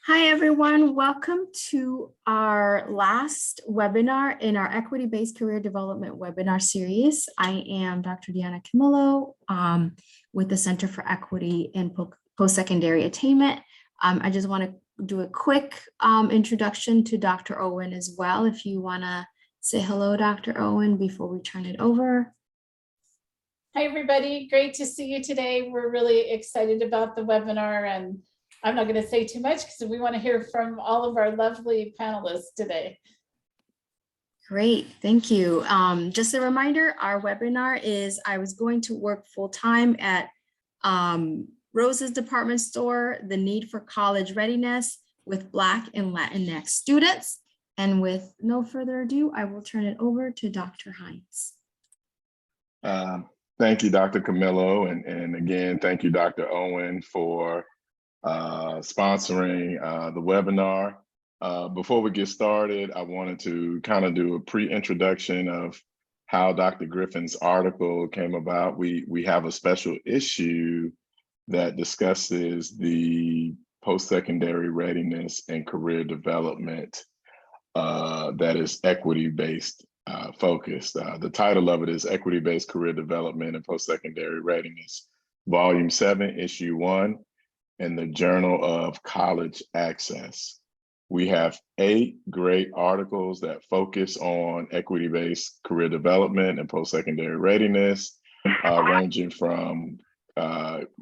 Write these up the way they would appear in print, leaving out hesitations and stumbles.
Hi, everyone. Welcome to our last webinar in our Equity-Based Career Development webinar series. I am Dr. Deanna Camillo with the Center for Equity and Post-Secondary Attainment. I just want to do a quick introduction to Dr. Owen as well. If you want to say hello, Dr. Owen, before we turn it over. Hi, everybody. Great to see you today. We're really excited about the webinar, and I'm not going to say too much because we want to hear from all of our lovely panelists today. Great, thank you. Just a reminder, our webinar is I was going to work full-time at Rose's department store, the need for college readiness with Black and Latinx students. And with no further ado, I will turn it over to Dr. Hines. Thank you, Dr. Camillo. And again, thank you, Dr. Owen, for sponsoring the webinar. Before we get started, I wanted to kind of do a pre-introduction of how Dr. Griffin's article came about. We have a special issue that discusses the post-secondary readiness and career development that is equity-based focused. The title of it is Equity-Based Career Development and Post-Secondary Readiness, Volume 7, Issue 1, in the Journal of College Access. We have 8 great articles that focus on equity-based career development and post-secondary readiness, ranging from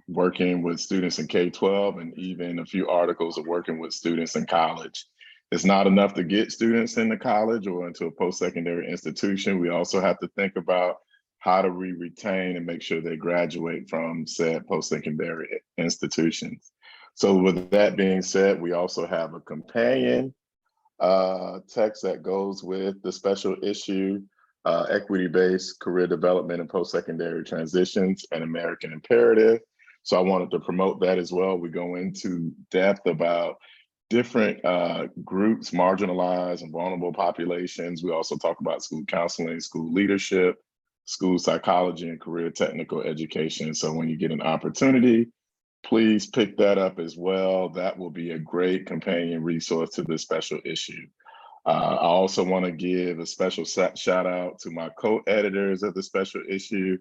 working with students in K-12 and even a few articles of working with students in college. It's not enough to get students into college or into a post-secondary institution. We also have to think about how do we retain and make sure they graduate from said post-secondary institutions. So with that being said, we also have a companion text that goes with the special issue, Equity-Based Career Development and Post-Secondary Transitions, an American Imperative. So I wanted to promote that as well. We go into depth about different groups, marginalized and vulnerable populations. We also talk about school counseling, school leadership, school psychology, and career technical education. So when you get an opportunity, please pick that up as well. That will be a great companion resource to this special issue. I also want to give a special shout out to my co-editors of the special issue,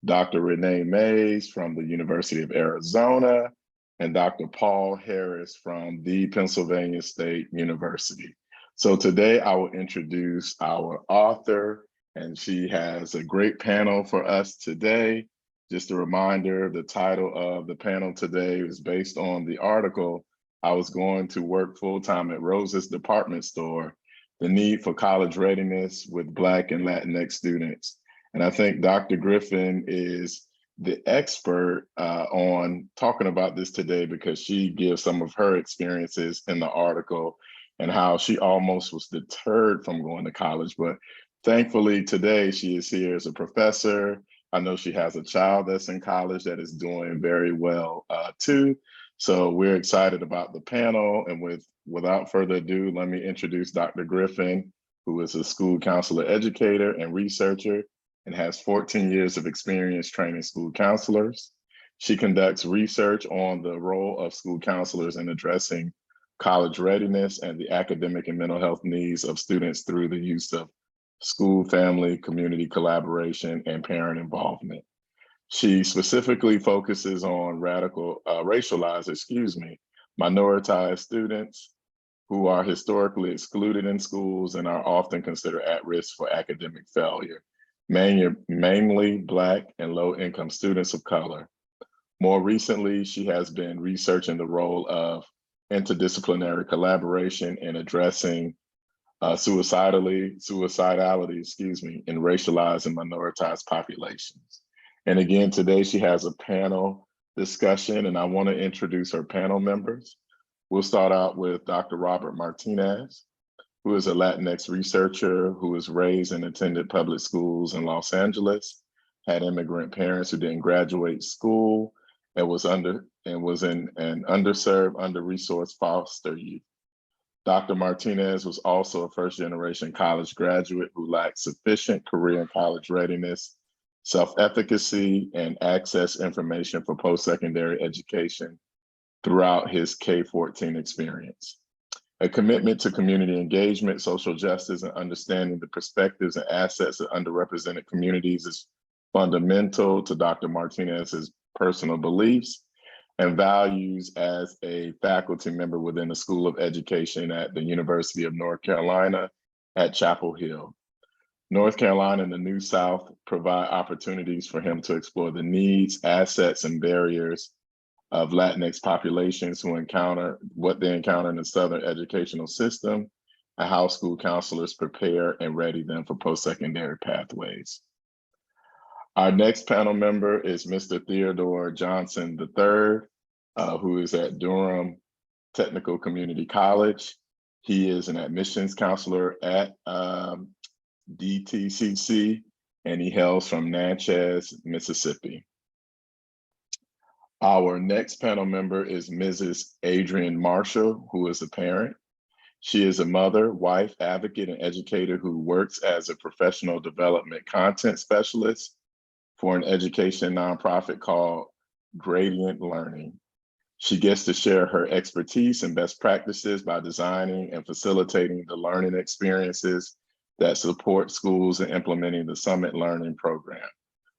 Dr. Renee Mays from the University of Arizona, and Dr. Paul Harris from the Pennsylvania State University. So today I will introduce our author, and she has a great panel for us today. Just a reminder, the title of the panel today is based on the article, I Was Going to Work Full-Time at Rose's Department Store, the Need for College Readiness with Black and Latinx Students. And I think Dr. Griffin is the expert on talking about this today because she gives some of her experiences in the article and how she almost was deterred from going to college. But thankfully today she is here as a professor. I know she has a child that's in college that is doing very well too. So we're excited about the panel. And without further ado, let me introduce Dr. Griffin, who is a school counselor educator and researcher and has 14 years of experience training school counselors. She conducts research on the role of school counselors in addressing college readiness and the academic and mental health needs of students through the use of school, family, community collaboration, and parent involvement. She specifically focuses on racialized, minoritized students who are historically excluded in schools and are often considered at risk for academic failure. Mainly Black and low-income students of color. More recently, she has been researching the role of interdisciplinary collaboration in addressing suicidality, in racialized and minoritized populations. And again, today she has a panel discussion, and I want to introduce her panel members. We'll start out with Dr. Robert Martinez, who is a Latinx researcher who was raised and attended public schools in Los Angeles, had immigrant parents who didn't graduate school, and was in an underserved, under-resourced foster youth. Dr. Martinez was also a first-generation college graduate who lacked sufficient career and college readiness, self-efficacy, and access information for post-secondary education throughout his K-14 experience. A commitment to community engagement, social justice, and understanding the perspectives and assets of underrepresented communities is fundamental to Dr. Martinez's personal beliefs and values as a faculty member within the School of Education at the University of North Carolina at Chapel Hill. North Carolina and the New South provide opportunities for him to explore the needs, assets, and barriers of Latinx populations who encounter what they encounter in the Southern educational system and how school counselors prepare and ready them for post-secondary pathways. Our next panel member is Mr. Theodore Johnson III, who is at Durham Technical Community College. He is an admissions counselor at DTCC, and he hails from Natchez, Mississippi. Our next panel member is Mrs. Adrienne Marshall, who is a parent. She is a mother, wife, advocate, and educator who works as a professional development content specialist for an education nonprofit called Gradient Learning. She gets to share her expertise and best practices by designing and facilitating the learning experiences that support schools in implementing the Summit Learning Program.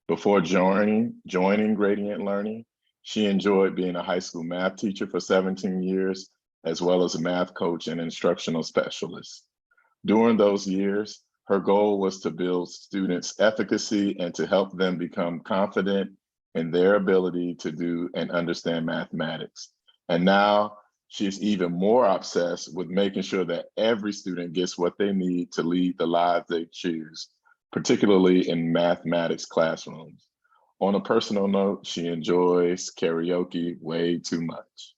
Before joining Gradient Learning, she enjoyed being a high school math teacher for 17 years, as well as a math coach and instructional specialist. During those years, her goal was to build students' efficacy and to help them become confident in their ability to do and understand mathematics. And now she's even more obsessed with making sure that every student gets what they need to lead the lives they choose, particularly in mathematics classrooms. On a personal note, she enjoys karaoke way too much.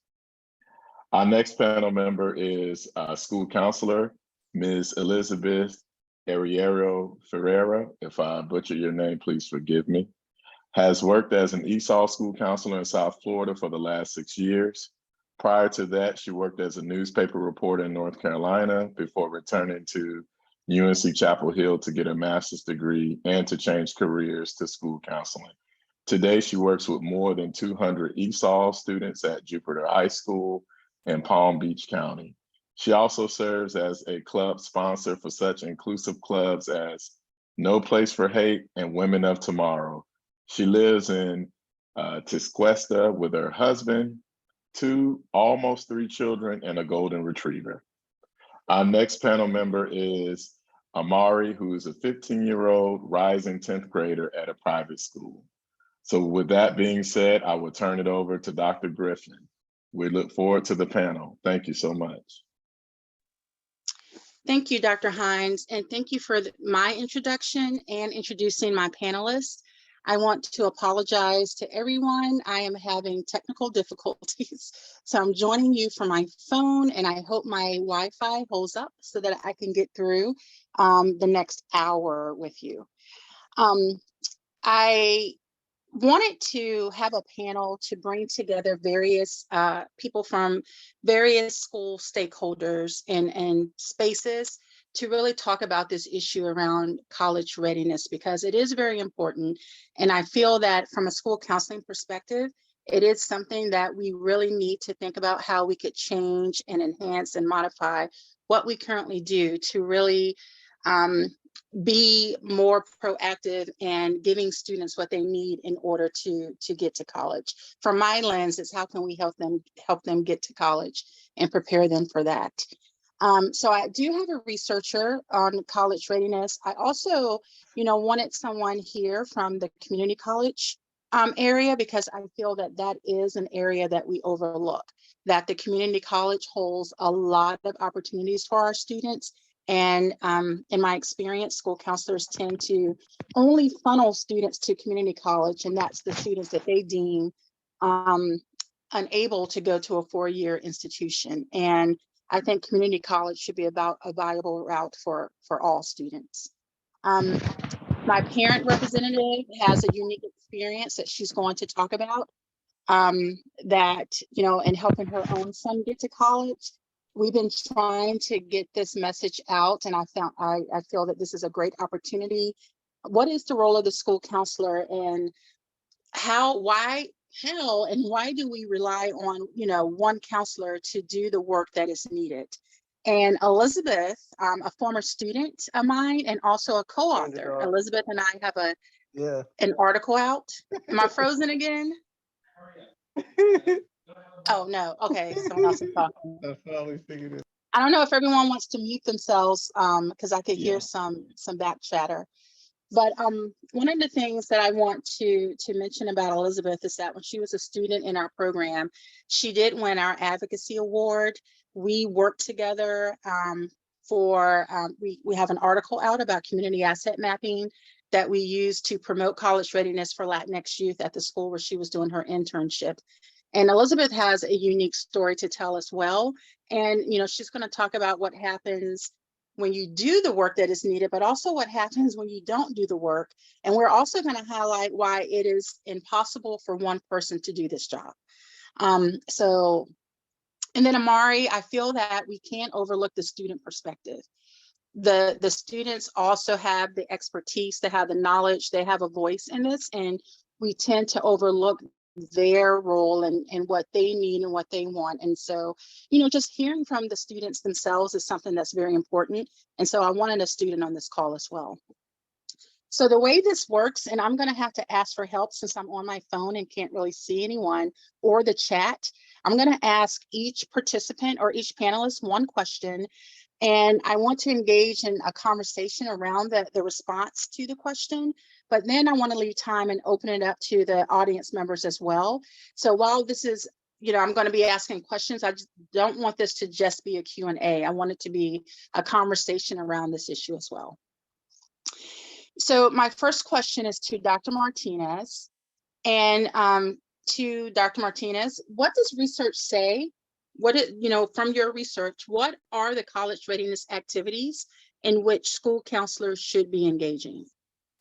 Our next panel member is school counselor, Ms. Elizabeth Arriero Ferreira. If I butcher your name, please forgive me. Has worked as an ESOL school counselor in South Florida for the last 6 years. Prior to that, she worked as a newspaper reporter in North Carolina before returning to UNC Chapel Hill to get a master's degree and to change careers to school counseling. Today, she works with more than 200 ESOL students at Jupiter High School in Palm Beach County. She also serves as a club sponsor for such inclusive clubs as No Place for Hate and Women of Tomorrow. She lives in Tisquesta with her husband, 2, almost 3 children, and a golden retriever. Our next panel member is Amari, who is a 15-year-old rising 10th grader at a private school. So with that being said, I will turn it over to Dr. Griffin. We look forward to the panel. Thank you so much. Thank you, Dr. Hines, and thank you for my introduction and introducing my panelists. I want to apologize to everyone. I am having technical difficulties, so I'm joining you from my phone, and I hope my Wi-Fi holds up so that I can get through the next hour with you. I wanted to have a panel to bring together various people from various school stakeholders and spaces to really talk about this issue around college readiness, because it is very important. And I feel that from a school counseling perspective, it is something that we really need to think about how we could change and enhance and modify what we currently do to really be more proactive and giving students what they need in order to get to college. From my lens, it's how can we help them get to college and prepare them for that. So I do have a researcher on college readiness. I also, wanted someone here from the community college area, because I feel that that is an area that we overlook, that the community college holds a lot of opportunities for our students. And in my experience, school counselors tend to only funnel students to community college, and that's the students that they deem unable to go to a 4-year institution. And I think community college should be about a viable route for all students. My parent representative has a unique experience that she's going to talk about, that, in helping her own son get to college. We've been trying to get this message out, and I feel that this is a great opportunity. What is the role of the school counselor, and why how and why do we rely on, one counselor to do the work that is needed? And Elizabeth, a former student of mine and also a co-author, Elizabeth and I have an article out. Am I frozen again? Oh, no. Okay, someone else is talking. I finally figured it. I don't know if everyone wants to mute themselves because I could hear some back chatter. But one of the things that I want to mention about Elizabeth is that when she was a student in our program, she did win our advocacy award. We worked together we have an article out about community asset mapping that we use to promote college readiness for Latinx youth at the school where she was doing her internship. And Elizabeth has a unique story to tell as well. And, she's going to talk about what happens when you do the work that is needed, but also what happens when you don't do the work. And we're also going to highlight why it is impossible for one person to do this job. And then Amari, I feel that we can't overlook the student perspective. The students also have the expertise, they have the knowledge, they have a voice in this, and we tend to overlook their role and what they need and what they want. And so, just hearing from the students themselves is something that's very important. And so I wanted a student on this call as well. So the way this works, and I'm going to have to ask for help since I'm on my phone and can't really see anyone or the chat. I'm going to ask each participant or each panelist one question. And I want to engage in a conversation around the response to the question, but then I want to leave time and open it up to the audience members as well. So while this is, I'm going to be asking questions, I just don't want this to just be a Q&A. I want it to be a conversation around this issue as well. So my first question is to Dr. Martinez. And to Dr. Martinez, what does research say? From your research, what are the college readiness activities in which school counselors should be engaging?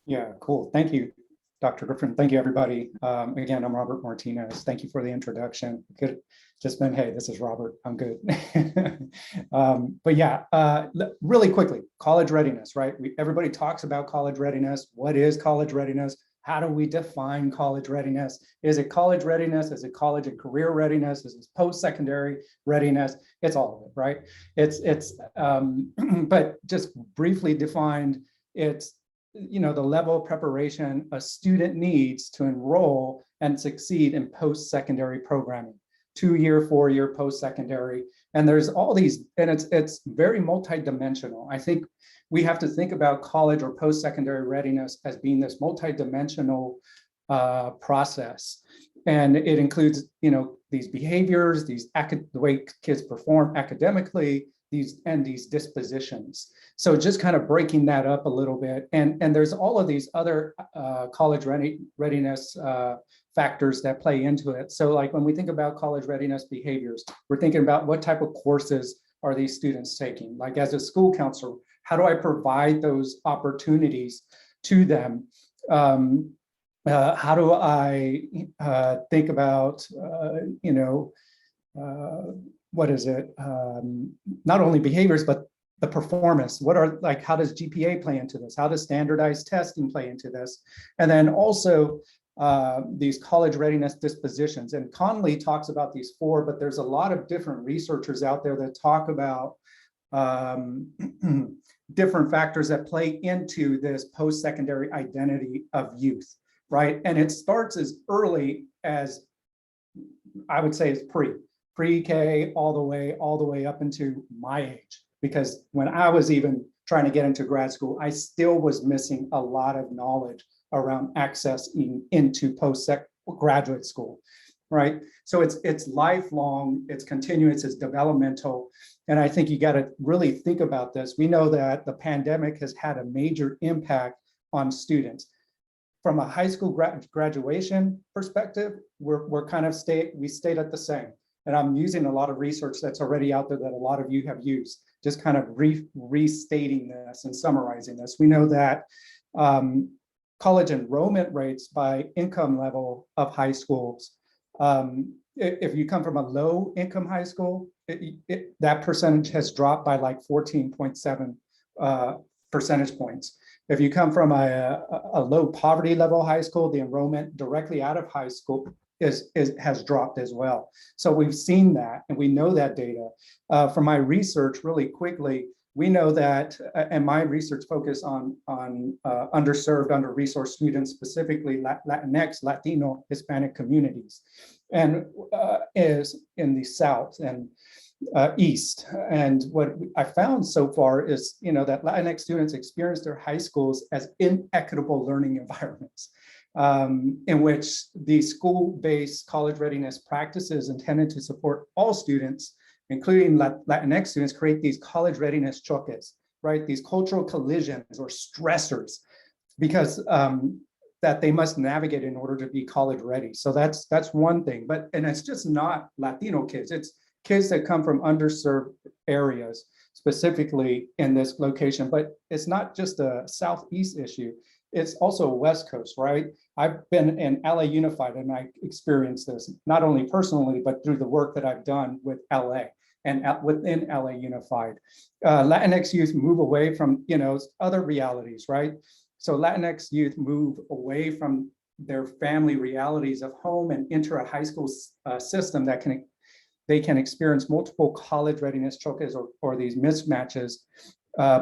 Yeah, cool. Thank you, Dr. Griffin. Thank you, everybody. Again, I'm Robert Martinez. Thank you for the introduction. Good. Just been, hey, this is Robert. I'm good. But yeah, really quickly, college readiness, right? Everybody talks about college readiness. What is college readiness? How do we define college readiness? Is it college readiness? Is it college and career readiness? Is it post-secondary readiness? It's all of it, right? But just briefly defined, it's the level of preparation a student needs to enroll and succeed in post-secondary programming, 2-year, 4-year post-secondary. And there's all these, and it's very multidimensional. I think we have to think about college or post-secondary readiness as being this multidimensional process. And it includes, these behaviors, the way kids perform academically, these dispositions. So just kind of breaking that up a little bit. And there's all of these other college readiness factors that play into it. So like when we think about college readiness behaviors, we're thinking about what type of courses are these students taking? Like as a school counselor, how do I provide those opportunities to them? How do I think about, what is it? Not only behaviors, but the performance. How does GPA play into this? How does standardized testing play into this? And then also these college readiness dispositions. And Conley talks about these 4, but there's a lot of different researchers out there that talk about different factors that play into this post-secondary identity of youth, right? And it starts as early as, I would say, as pre-K all the way up into my age. Because when I was even trying to get into grad school, I still was missing a lot of knowledge around accessing into graduate school, right? So it's lifelong, it's continuous, it's developmental. And I think you got to really think about this. We know that the pandemic has had a major impact on students. From a high school graduation perspective, we're kind of we stayed at the same. And I'm using a lot of research that's already out there that a lot of you have used, just kind of restating this and summarizing this. We know that college enrollment rates by income level of high schools, if you come from a low income high school, that percentage has dropped by like 14.7 percentage points. If you come from a low poverty level high school, the enrollment directly out of high school has dropped as well. So we've seen that, and we know that data. From my research, really quickly, we know that, and my research focus on underserved, under-resourced students, specifically Latinx, Latino, Hispanic communities, and is in the South and East. And what I found so far is, that Latinx students experience their high schools as inequitable learning environments, in which the school-based college readiness practices intended to support all students, including Latinx students, create these college readiness choques, right? These cultural collisions or stressors, because that they must navigate in order to be college ready. So that's one thing, and it's just not Latino kids. It's kids that come from underserved areas, specifically in this location. But it's not just a Southeast issue. It's also West Coast, right? I've been in LA Unified, and I experienced this not only personally, but through the work that I've done with LA and within LA Unified. Latinx youth move away from, other realities, right? So Latinx youth move away from their family realities of home and enter a high school system that they can experience multiple college readiness choques or these mismatches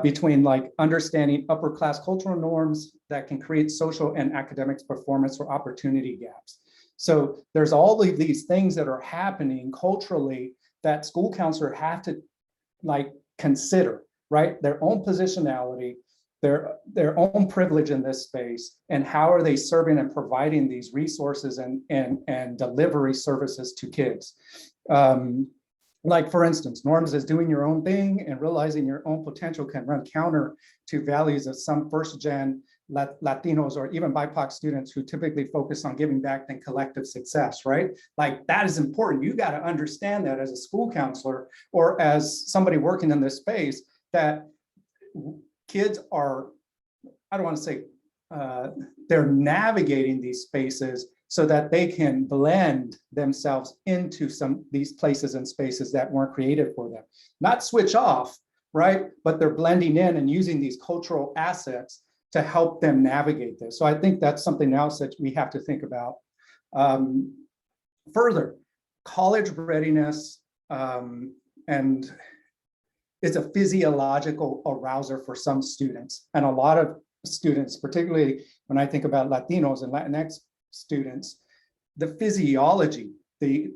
between like understanding upper class cultural norms that can create social and academic performance or opportunity gaps. So there's all of these things that are happening culturally that school counselors have to like consider, right? Their own positionality, their own privilege in this space, and how are they serving and providing these resources and delivery services to kids. Like for instance, norms as doing your own thing and realizing your own potential can run counter to values of some first gen Latinos or even BIPOC students who typically focus on giving back than collective success, right? Like that is important. You got to understand that as a school counselor or as somebody working in this space, that kids are, I don't want to say, they're navigating these spaces so that they can blend themselves into these places and spaces that weren't created for them. Not switch off, right? But they're blending in and using these cultural assets to help them navigate this. So I think that's something else that we have to think about. Further, college readiness and it's a physiological arouser for some students. And a lot of students, particularly when I think about Latinos and Latinx students, the physiology, the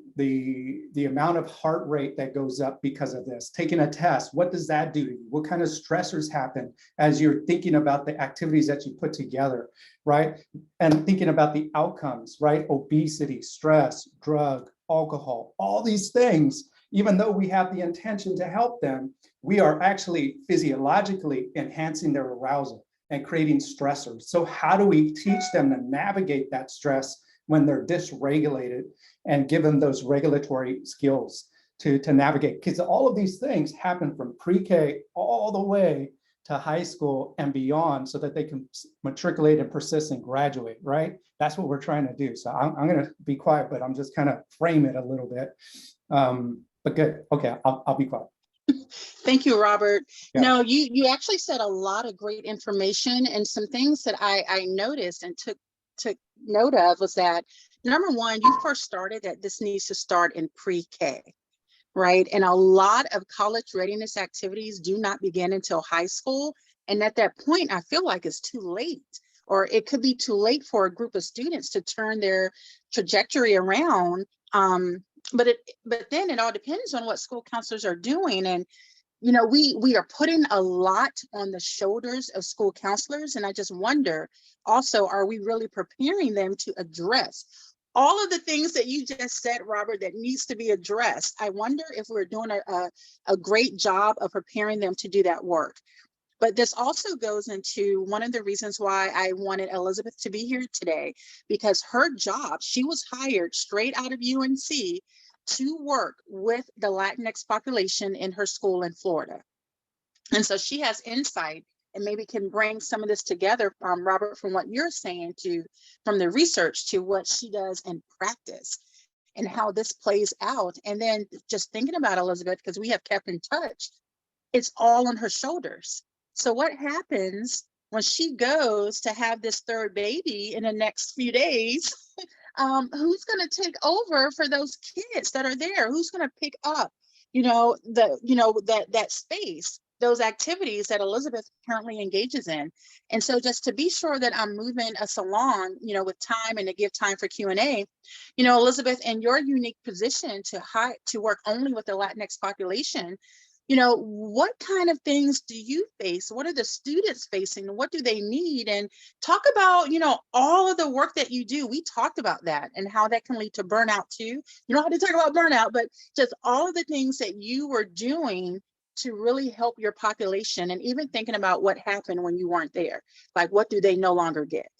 amount of heart rate that goes up because of this, taking a test, what does that do to you? What kind of stressors happen as you're thinking about the activities that you put together, right? And thinking about the outcomes, right? Obesity, stress, drug, alcohol, all these things, even though we have the intention to help them, we are actually physiologically enhancing their arousal and creating stressors. So how do we teach them to navigate that stress when they're dysregulated and give them those regulatory skills to navigate? Because all of these things happen from pre-K all the way to high school and beyond so that they can matriculate and persist and graduate, right? That's what we're trying to do. So I'm going to be quiet, but I'm just kind of frame it a little bit. But good. Okay, I'll be quiet. Thank you, Robert. Yeah. No, you actually said a lot of great information, and some things that I noticed and took note of was that, number one, you first started that this needs to start in pre-K, right? And a lot of college readiness activities do not begin until high school. And at that point, I feel like it's too late, or it could be too late for a group of students to turn their trajectory around. But then it all depends on what school counselors are doing. And we are putting a lot on the shoulders of school counselors. And I just wonder also, are we really preparing them to address all of the things that you just said, Robert, that needs to be addressed? I wonder if we're doing a great job of preparing them to do that work. But this also goes into one of the reasons why I wanted Elizabeth to be here today, because her job, she was hired straight out of UNC to work with the Latinx population in her school in Florida. And so she has insight and maybe can bring some of this together, Robert, from what you're saying from the research to what she does in practice and how this plays out. And then just thinking about Elizabeth, because we have kept in touch, it's all on her shoulders. So what happens when she goes to have this third baby in the next few days? who's going to take over for those kids that are there? Who's going to pick up, that space, those activities that Elizabeth currently engages in? And so just to be sure that I'm moving us along, with time and to give time for Q&A, Elizabeth, in your unique position to work only with the Latinx population, what kind of things do you face? What are the students facing? What do they need? And talk about, all of the work that you do. We talked about that and how that can lead to burnout too. You don't have to talk about burnout, but just all of the things that you were doing to really help your population, and even thinking about what happened when you weren't there. Like, what do they no longer get?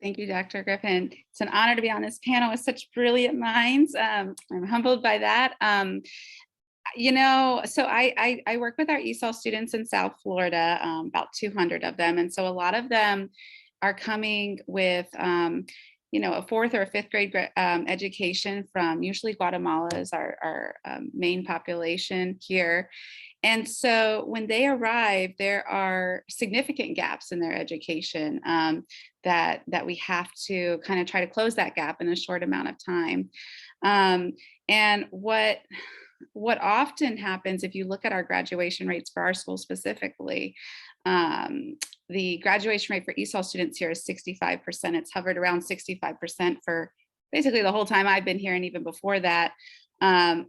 Thank you, Dr. Griffin. It's an honor to be on this panel with such brilliant minds. I'm humbled by that. So I work with our ESOL students in South Florida, about 200 of them. And so a lot of them are coming with, a fourth or a fifth grade education from usually Guatemala is our main population here. And so when they arrive, there are significant gaps in their education that we have to kind of try to close that gap in a short amount of time. And what often happens, if you look at our graduation rates for our school specifically, the graduation rate for ESOL students here is 65%. It's hovered around 65% for basically the whole time I've been here, and even before that.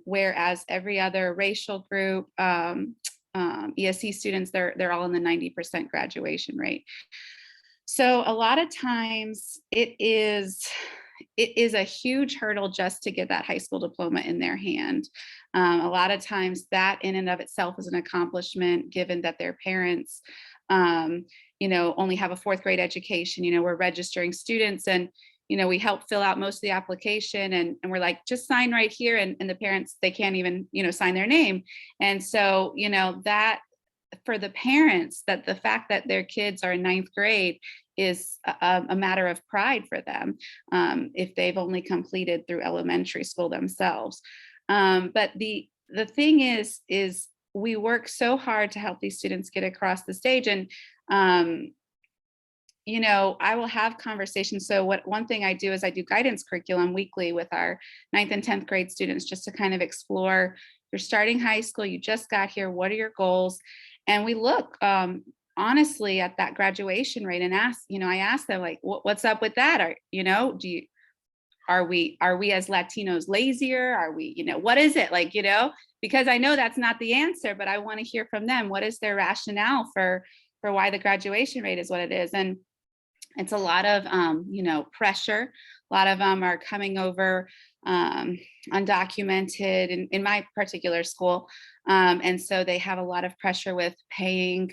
Whereas every other racial group, ESC students, they're all in the 90% graduation rate. So a lot of times it is a huge hurdle just to get that high school diploma in their hand. A lot of times that in and of itself is an accomplishment, given that their parents, only have a fourth grade education. We're registering students, and we help fill out most of the application, and we're like, just sign right here. And the parents, they can't even, sign their name. And so, that for the parents, that the fact that their kids are in ninth grade is a matter of pride for them, if they've only completed through elementary school themselves. But the thing is we work so hard to help these students get across the stage. And I will have conversations. So one thing I do is I do guidance curriculum weekly with our 9th and 10th grade students, just to kind of explore, you're starting high school, you just got here, what are your goals? And we look honestly at that graduation rate and I ask them, like, what's up with that? Are we as Latinos lazier? Are we, what is it like, because I know that's not the answer, but I want to hear from them. What is their rationale for why the graduation rate is what it is? And it's a lot of, pressure. A lot of them are coming over undocumented in my particular school. And so they have a lot of pressure with paying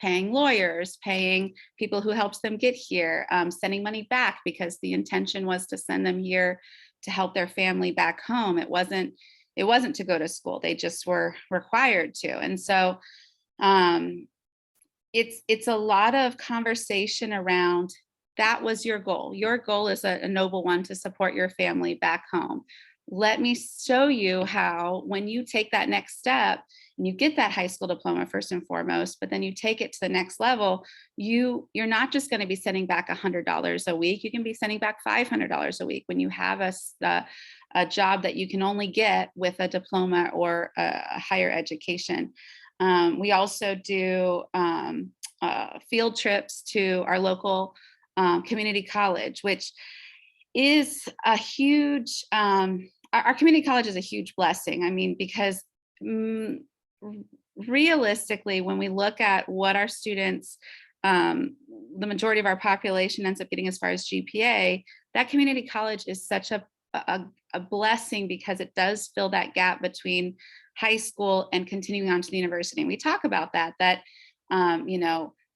lawyers, paying people who helps them get here, sending money back, because the intention was to send them here to help their family back home. It wasn't to go to school. They just were required to. And so it's a lot of conversation around, that was your goal. Your goal is a noble one, to support your family back home. Let me show you how, when you take that next step and you get that high school diploma first and foremost, but then you take it to the next level, you're not just going to be sending back $100 a week. You can be sending back $500 a week when you have a job that you can only get with a diploma or a higher education. We also do field trips to our local community college, which is a huge, our community college is a huge blessing. I mean, because realistically, when we look at what our students, the majority of our population ends up getting as far as GPA, that community college is such a blessing, because it does fill that gap between high school and continuing on to the university. And we talk about that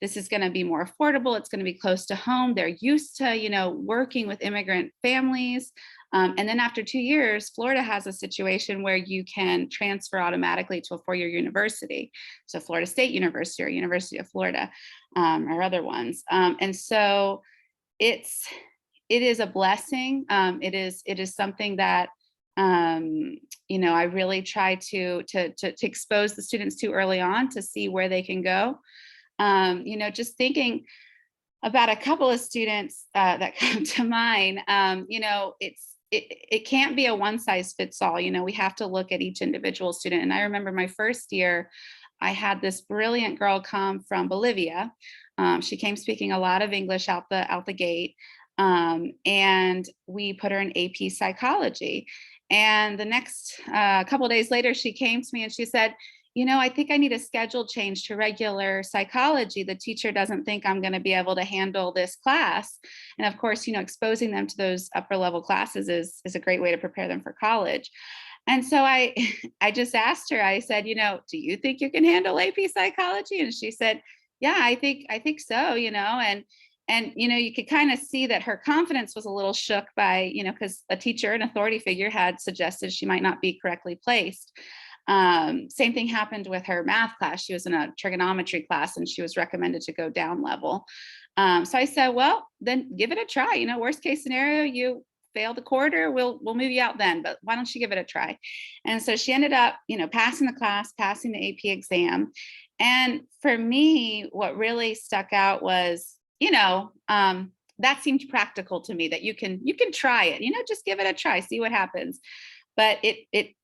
this is going to be more affordable. It's going to be close to home. They're used to, working with immigrant families. And then after 2 years, Florida has a situation where you can transfer automatically to a 4-year university. So Florida State University or University of Florida, or other ones. And so it is a blessing. It is something that, I really try to expose the students to early on, to see where they can go. Just thinking, about a couple of students that come to mind. It can't be a one size fits all. We have to look at each individual student. And I remember my first year, I had this brilliant girl come from Bolivia. She came speaking a lot of English out the gate. And we put her in AP psychology. And the next couple of days later, she came to me and she said, I think I need a schedule change to regular psychology. The teacher doesn't think I'm going to be able to handle this class. And of course, exposing them to those upper level classes is a great way to prepare them for college. And so I just asked her, I said, do you think you can handle AP psychology? And she said, yeah, I think so, and you could kind of see that her confidence was a little shook by, because a teacher, an authority figure, had suggested she might not be correctly placed. Same thing happened with her math class. She was in a trigonometry class and she was recommended to go down level. So I said, well, then give it a try. Worst case scenario, you fail the quarter, we'll move you out then, but why don't you give it a try? And so she ended up, passing the class, passing the AP exam. And for me, what really stuck out was, that seemed practical to me, that you can try it, just give it a try, see what happens. But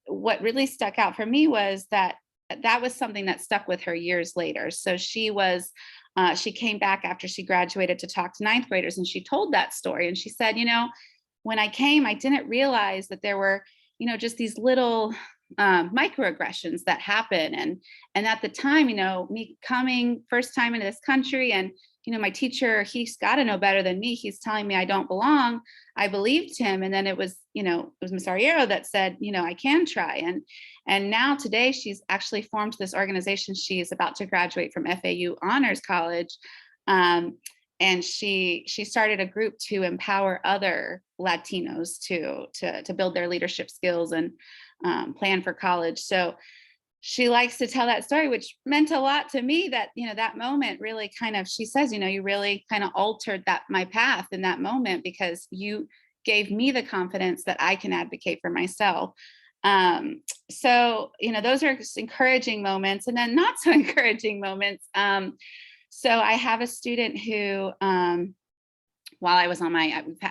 what really stuck out for me was that was something that stuck with her years later. So she came back after she graduated to talk to ninth graders, and she told that story. And she said, when I came, I didn't realize that there were, just these little microaggressions that happen. And at the time, me coming first time into this country, and my teacher, he's got to know better than me. He's telling me I don't belong. I believed him. And then it was Miss Arriero that said, I can try. And now today she's actually formed this organization. She's about to graduate from FAU Honors College. And she started a group to empower other Latinos to build their leadership skills and plan for college. So she likes to tell that story, which meant a lot to me. That that moment really kind of, she says, you really kind of altered my path in that moment, because you gave me the confidence that I can advocate for myself. So those are encouraging moments, and then not so encouraging moments. So I have a student who, while I was on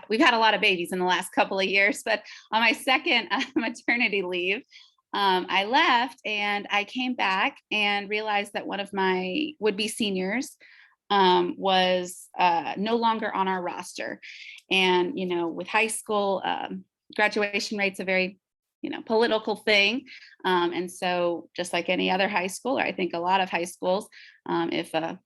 we've had a lot of babies in the last couple of years, but on my second maternity leave, I left and I came back and realized that one of my would-be seniors was no longer on our roster. And, with high school, graduation rate's a very, political thing. And so just like any other high school, or I think a lot of high schools, if the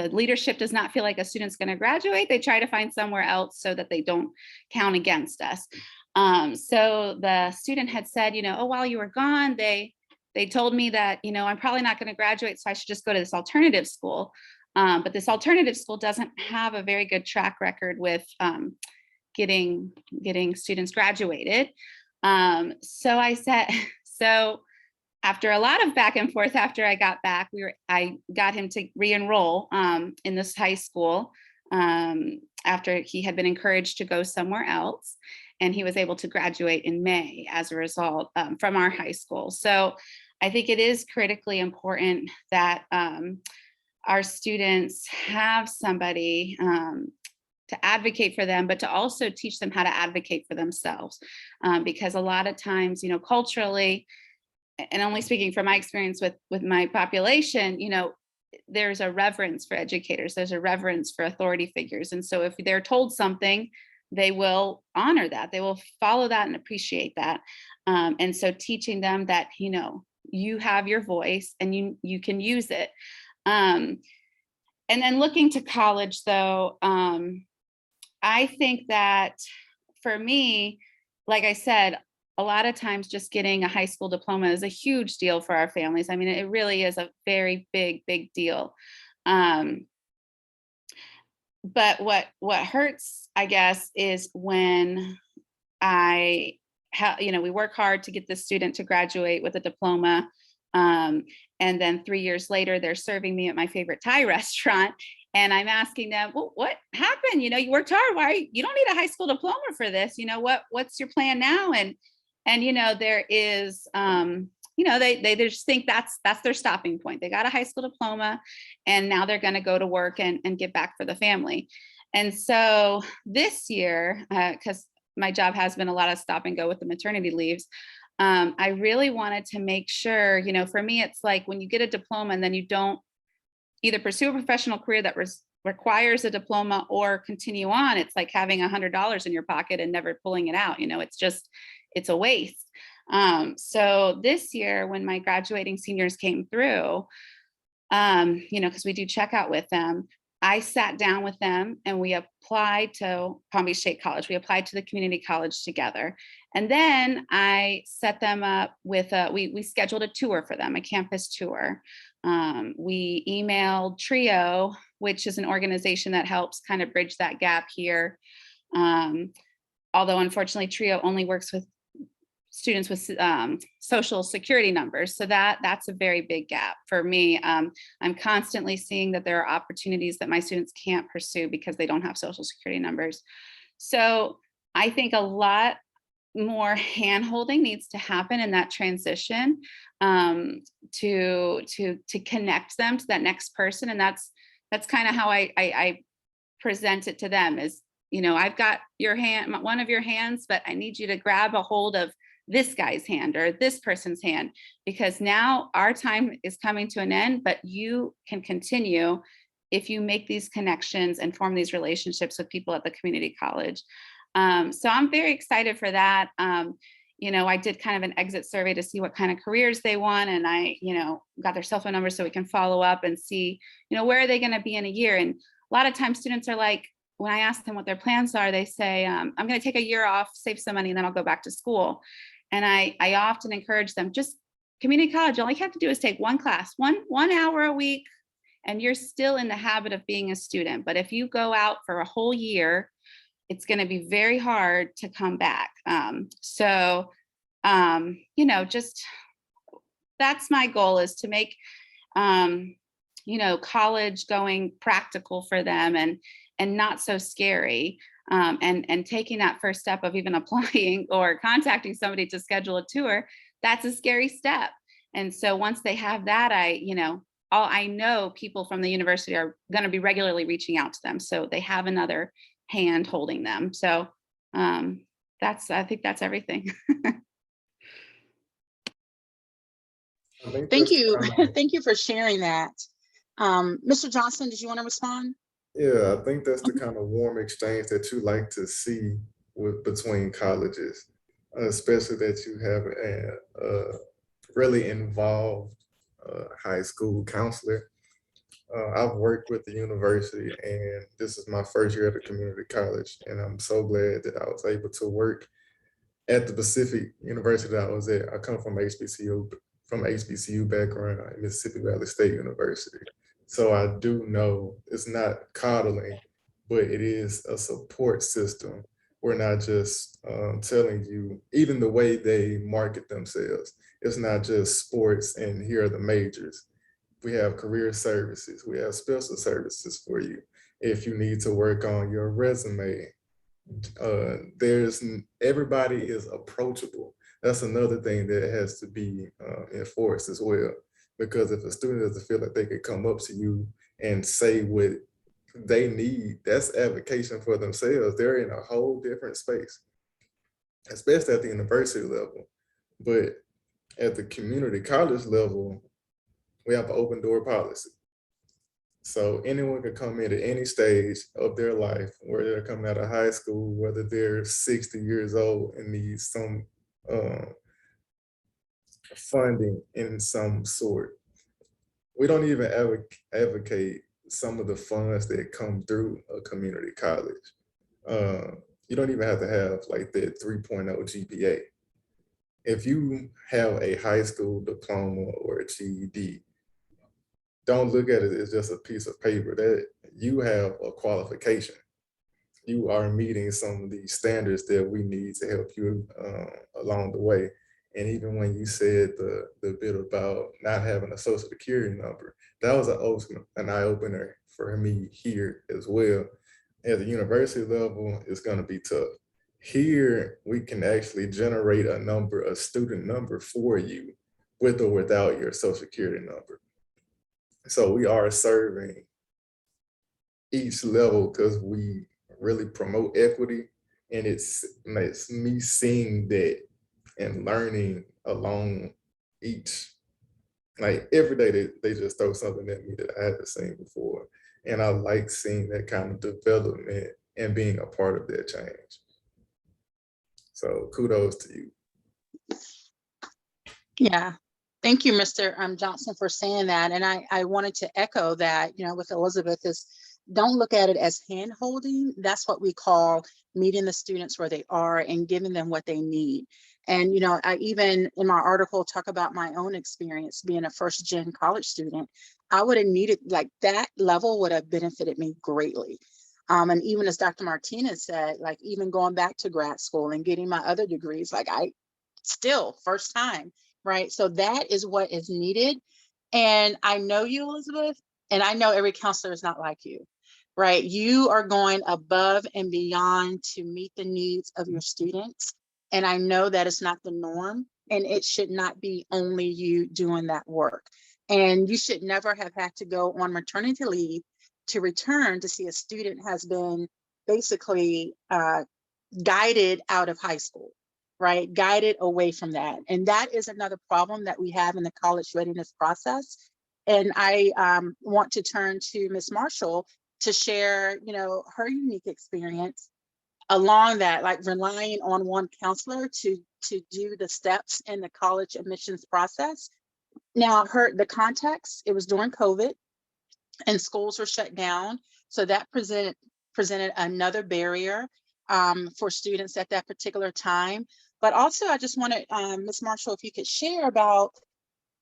leadership does not feel like a student's going to graduate, they try to find somewhere else so that they don't count against us. So the student had said, oh, while you were gone, they told me that, I'm probably not going to graduate, so I should just go to this alternative school. But this alternative school doesn't have a very good track record with getting students graduated. So I said, after a lot of back and forth, after I got back, I got him to re-enroll in this high school after he had been encouraged to go somewhere else. And he was able to graduate in May as a result from our high school. So I think it is critically important that our students have somebody to advocate for them, but to also teach them how to advocate for themselves. Because a lot of times, culturally, and only speaking from my experience with my population, there's a reverence for educators, there's a reverence for authority figures. And so if they're told something, they will honor that, they will follow that and appreciate that. And so teaching them that, you have your voice and you can use it. And then looking to college, though, I think that for me, like I said, a lot of times just getting a high school diploma is a huge deal for our families. I mean, it really is a very big deal. But what hurts, I guess, is when we work hard to get the student to graduate with a diploma. And then 3 years later, they're serving me at my favorite Thai restaurant. And I'm asking them, well, what happened? You worked hard. You don't need a high school diploma for this. What's your plan now? And there is, they just think that's their stopping point. They got a high school diploma and now they're going to go to work and give back for the family. And so this year, because my job has been a lot of stop and go with the maternity leaves, I really wanted to make sure, for me, it's like when you get a diploma and then you don't either pursue a professional career that requires a diploma or continue on, it's like having $100 in your pocket and never pulling it out. It's a waste. So this year, when my graduating seniors came through, because we do checkout with them, I sat down with them and we applied to Palm Beach State College. We applied to the community college together. And then I set them up with we scheduled a tour for them, a campus tour. We emailed TRIO, which is an organization that helps kind of bridge that gap here. Although unfortunately, TRIO only works with students with social security numbers. So that's a very big gap for me. I'm constantly seeing that there are opportunities that my students can't pursue because they don't have social security numbers. So I think a lot more hand-holding needs to happen in that transition to connect them to that next person. And that's kind of how I present it to them is, I've got your hand, one of your hands, but I need you to grab a hold of this guy's hand or this person's hand, because now our time is coming to an end, but you can continue if you make these connections and form these relationships with people at the community college. So I'm very excited for that. I did kind of an exit survey to see what kind of careers they want. And I, got their cell phone numbers so we can follow up and see, where are they going to be in a year? And a lot of times students are like, when I ask them what their plans are, they say, I'm going to take a year off, save some money, and then I'll go back to school. And I often encourage them, just community college, all you have to do is take one class, one hour a week, and you're still in the habit of being a student. But if you go out for a whole year, it's going to be very hard to come back. Just that's my goal, is to make, college going practical for them and not so scary. And taking that first step of even applying or contacting somebody to schedule a tour, that's a scary step. And so once they have that, I know people from the university are going to be regularly reaching out to them. So they have another hand holding them. So I think that's everything. Thank you. Thank you for sharing that. Mr. Johnson, did you want to respond? Yeah, I think that's the kind of warm exchange that you like to see between colleges, especially that you have a really involved high school counselor. I've worked with the university, and this is my first year at a community college, and I'm so glad that I was able to work at the Pacific University that I was at. I come from HBCU background at Mississippi Valley State University. So I do know it's not coddling, but it is a support system. We're not just telling you, even the way they market themselves, it's not just sports and here are the majors. We have career services, we have special services for you. If you need to work on your resume, everybody is approachable. That's another thing that has to be enforced as well. Because if a student doesn't feel like they could come up to you and say what they need, that's advocacy for themselves. They're in a whole different space, especially at the university level. But at the community college level, we have an open door policy. So anyone can come in at any stage of their life, whether they're coming out of high school, whether they're 60 years old and need some funding in some sort. We don't even advocate some of the funds that come through a community college. You don't even have to have like that 3.0 GPA. If you have a high school diploma or a GED, don't look at it as just a piece of paper. That you have a qualification. You are meeting some of these standards that we need to help you along the way. And even when you said the bit about not having a social security number, that was an eye-opener for me here as well. At the university level, it's going to be tough. Here, we can actually generate a student number for you, with or without your social security number. So we are serving each level because we really promote equity, and it's me seeing that and learning along each, like every day they just throw something at me that I haven't seen before. And I like seeing that kind of development and being a part of that change. So kudos to you. Yeah. Thank you, Mr. Johnson, for saying that. And I wanted to echo that, with Elizabeth, is don't look at it as hand holding. That's what we call meeting the students where they are and giving them what they need. And, I even in my article talk about my own experience being a first gen college student. I would have needed, like, that level would have benefited me greatly. And even as Dr. Martinez said, like, even going back to grad school and getting my other degrees, like, I still first time, right? So that is what is needed. And I know you, Elizabeth, and I know every counselor is not like you, right? You are going above and beyond to meet the needs of your students. And I know that it's not the norm, and it should not be only you doing that work. And you should never have had to go on maternity leave to return to see a student has been basically guided out of high school, right? Guided away from that. And that is another problem that we have in the college readiness process. And I want to turn to Ms. Marshall to share, her unique experience along that, like relying on one counselor to do the steps in the college admissions process. Now, the context, it was during COVID and schools were shut down. So that presented another barrier for students at that particular time. But also, I just wanted, Ms. Marshall, if you could share about,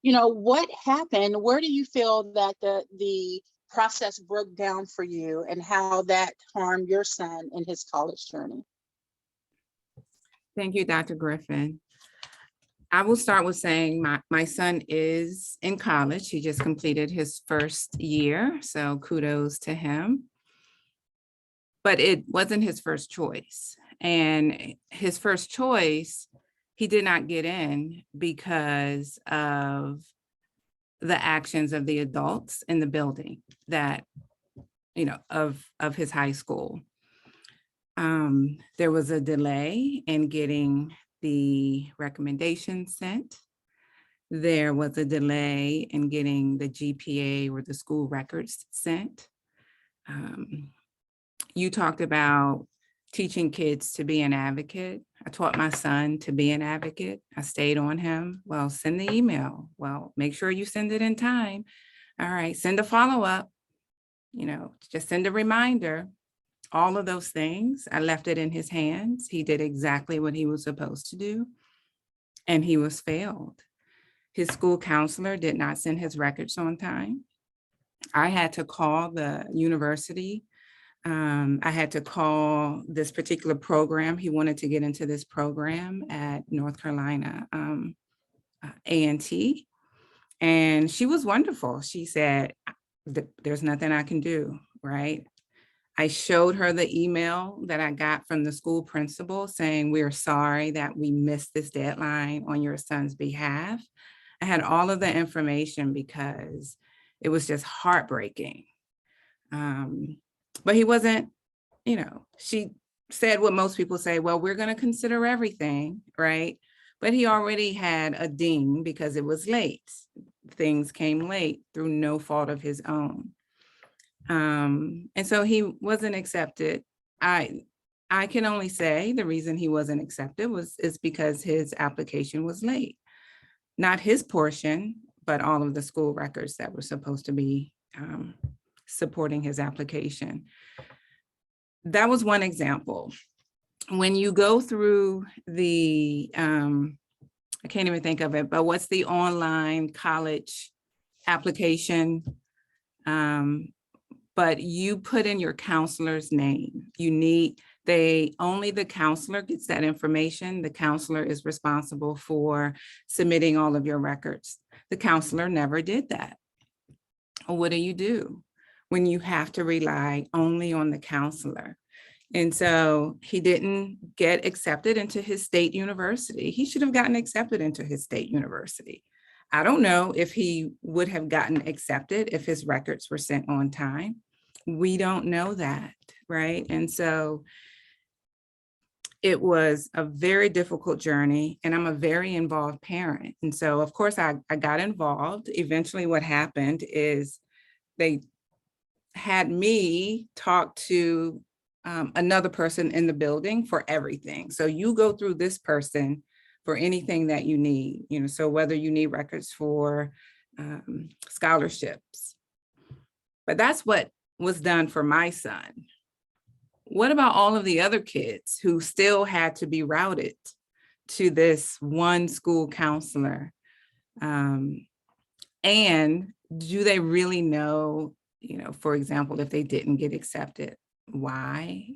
what happened. Where do you feel that the process broke down for you, and how that harmed your son in his college journey? Thank you, Dr. Griffin. I will start with saying my son is in college. He just completed his first year, so kudos to him. But it wasn't his first choice. And his first choice, he did not get in because of the actions of the adults in the building that, of his high school. There was a delay in getting the recommendation sent. There was a delay in getting the GPA or the school records sent. You talked about teaching kids to be an advocate. I taught my son to be an advocate. I stayed on him. Well, send the email. Well, make sure you send it in time. All right, send a follow-up, just send a reminder. All of those things, I left it in his hands. He did exactly what he was supposed to do, and he was failed. His school counselor did not send his records on time. I had to call the university. I had to call this particular program. He wanted to get into this program at North Carolina A&T, and she was wonderful. She said, there's nothing I can do, right? I showed her the email that I got from the school principal saying, we're sorry that we missed this deadline on your son's behalf. I had all of the information because it was just heartbreaking. But he wasn't, she said what most people say, well, we're going to consider everything, right? But he already had a ding because it was late. Things came late through no fault of his own. And so he wasn't accepted. I can only say the reason he wasn't accepted is because his application was late. Not his portion, but all of the school records that were supposed to be supporting his application. That was one example. When you go through the, I can't even think of it, but what's the online college application? But you put in your counselor's name. Only the counselor gets that information. The counselor is responsible for submitting all of your records. The counselor never did that. What do you do when you have to rely only on the counselor? And so he didn't get accepted into his state university. He should have gotten accepted into his state university. I don't know if he would have gotten accepted if his records were sent on time. We don't know that, right? And so it was a very difficult journey, and I'm a very involved parent. And so, of course, I got involved. Eventually, what happened is they had me talk to another person in the building for everything. So you go through this person for anything that you need, so whether you need records for scholarships. But that's what was done for my son. What about all of the other kids who still had to be routed to this one school counselor? And do they really know, for example, if they didn't get accepted, why?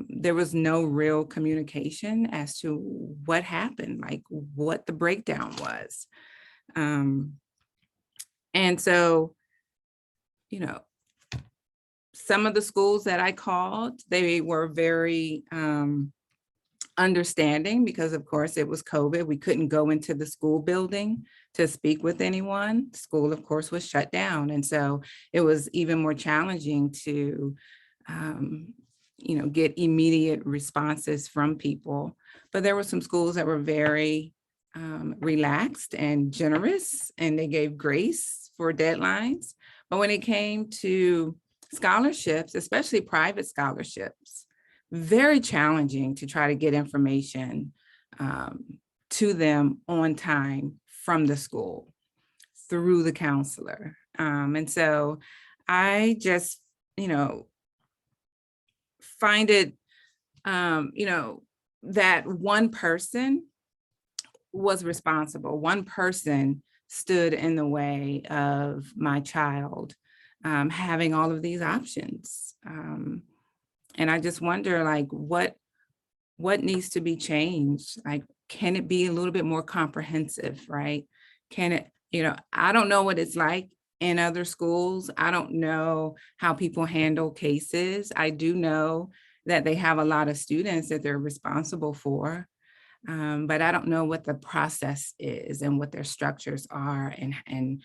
There was no real communication as to what happened, like what the breakdown was. And so, some of the schools that I called, they were very understanding because, of course, it was COVID. We couldn't go into the school building to speak with anyone. School, of course, was shut down. And so it was even more challenging to, get immediate responses from people. But there were some schools that were very relaxed and generous, and they gave grace for deadlines. But when it came to scholarships, especially private scholarships, very challenging to try to get information to them on time from the school through the counselor. And so I just, find it, that one person was responsible. One person stood in the way of my child having all of these options. And I just wonder, like, what needs to be changed? Like, can it be a little bit more comprehensive, right? Can it, I don't know what it's like in other schools. I don't know how people handle cases. I do know that they have a lot of students that they're responsible for. But I don't know what the process is and what their structures are, and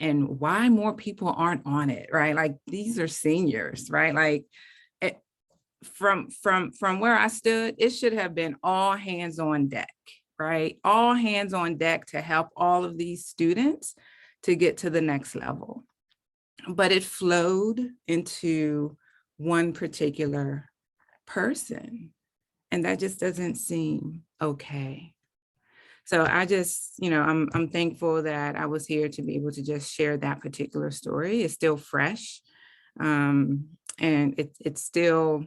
why more people aren't on it, right? Like, these are seniors, right? Like, from where I stood, it should have been all hands on deck, right? All hands on deck to help all of these students to get to the next level. But it flowed into one particular person, and that just doesn't seem okay. So I just, I'm thankful that I was here to be able to just share that particular story. It's still fresh, and it's still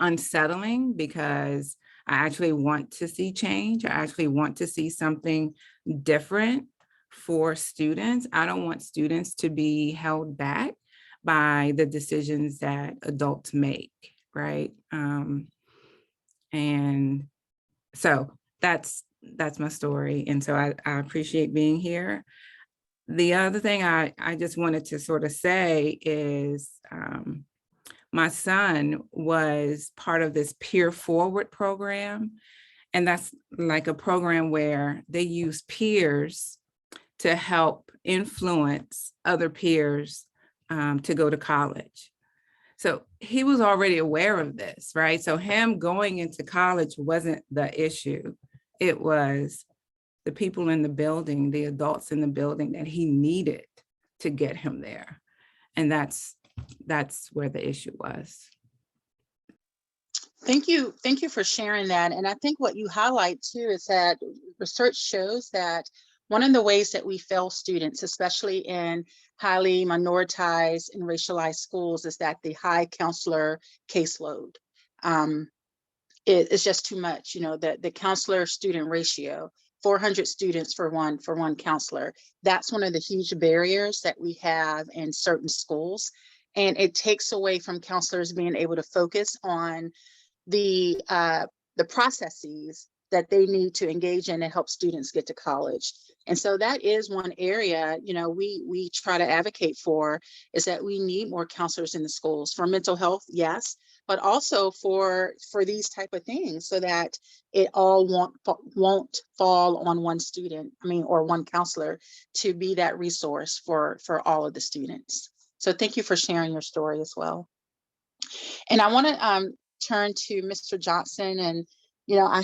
unsettling because I actually want to see change. I actually want to see something different for students. I don't want students to be held back by the decisions that adults make, right? And so that's my story. And so I appreciate being here. The other thing I just wanted to sort of say is my son was part of this Peer Forward program. And that's like a program where they use peers to help influence other peers to go to college. So he was already aware of this, right? So him going into college wasn't the issue. It was the people in the building, the adults in the building that he needed to get him there. And that's where the issue was. Thank you for sharing that. And I think what you highlight too is that research shows that one of the ways that we fail students, especially in highly minoritized and racialized schools, is that the high counselor caseload. It's just too much. The counselor student ratio, 400 students for one counselor. That's one of the huge barriers that we have in certain schools. And it takes away from counselors being able to focus on the processes that they need to engage in to help students get to college. And so that is one area, we try to advocate for, is that we need more counselors in the schools for mental health, yes, but also for these type of things, so that it all won't fall on one student, or one counselor, to be that resource for all of the students. So thank you for sharing your story as well. And I want to turn to Mr. Johnson, and I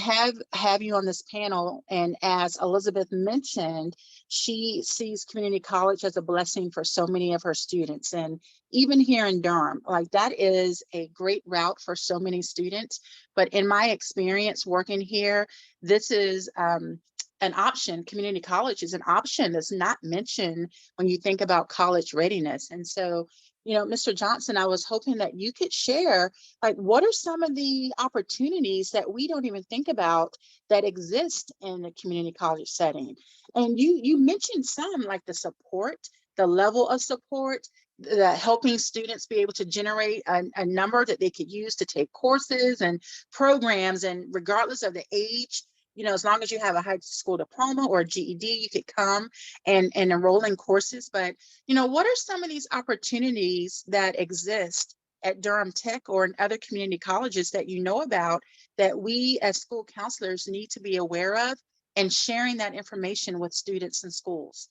have you on this panel, and as Elizabeth mentioned, she sees community college as a blessing for so many of her students. And even here in Durham, like, that is a great route for so many students. But in my experience working here, this is an option. Community college is an option that's not mentioned when you think about college readiness. And so, Mr. Johnson, I was hoping that you could share, like, what are some of the opportunities that we don't even think about that exist in the community college setting? And you mentioned some, like the support, the level of support, the helping students be able to generate a number that they could use to take courses and programs, and regardless of the age, as long as you have a high school diploma or a GED, you could come and enroll in courses. But, what are some of these opportunities that exist at Durham Tech or in other community colleges that you know about, that we as school counselors need to be aware of, and sharing that information with students and schools?